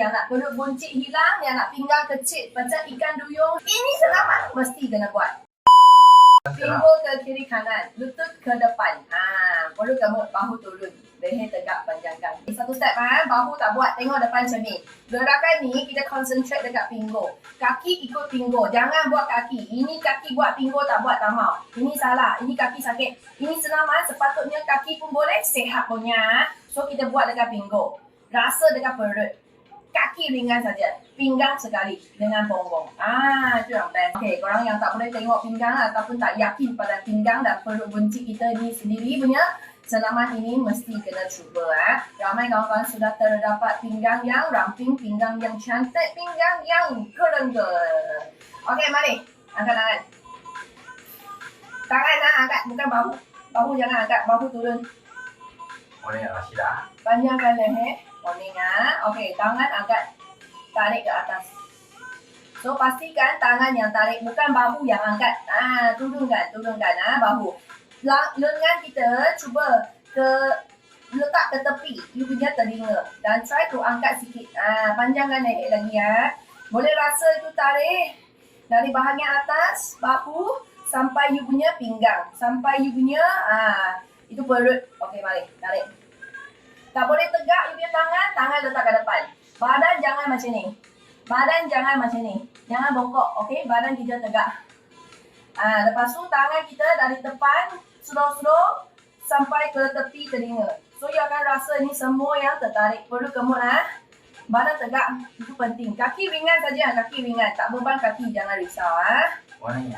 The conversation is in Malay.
Yang nak perut buncit hilang, yang nak pinggang kecil macam ikan duyung. Ini senaman mesti kena buat. Pinggul ke kiri kanan, lutut ke depan. Perut gemuk, bahu turun, leher tegak panjangkan. Satu step bahu tak buat, tengok depan macam ni. Gerakan ni kita concentrate dekat pinggul. Kaki ikut pinggul, jangan buat kaki. Ini kaki buat, pinggul tak buat, tak mau. Ini salah, ini kaki sakit. Ini senaman, sepatutnya kaki pun boleh sehat punya. So kita buat dekat pinggul. Rasa dekat perut. Kaki ringan saja, pinggang sekali dengan punggung. Itu yang best. Okay, korang yang tak boleh tengok pinggang ataupun tak yakin pada pinggang dan perut buncit kita ni sendiri punya, senaman ini mesti kena cuba. Ramai kawan-kawan sudah terdapat pinggang yang ramping, pinggang yang cantik, pinggang yang kerenggel. Okay, mari. Angkat tangan. Tangan angkat, bukan bahu. Bahu jangan angkat, bahu turun. Boleh Rashida. Panjangkan leher. Morning Okey, tangan angkat, tarik ke atas. So pastikan tangan yang tarik, bukan bahu yang angkat. Turunkan bahu. Lengan kita cuba letak ke tepi, you punya telinga dan try to angkat sikit. Panjangkan leher lagi Boleh rasa itu tarik dari bahagian atas bahu sampai you punya pinggang, sampai you punya itu perut. Okey, mari tarik. Tak boleh tegak you punya tangan letak ke depan. Badan jangan macam ni. Jangan bongkok, okey? Badan kita tegak. Lepas tu tangan kita dari depan, slow sampai ke tepi telinga. So you akan rasa ni semua yang tertarik. Perut gemuk Badan tegak, itu penting. Kaki ringan saja, kaki ringan. Tak beban kaki, jangan risau Morning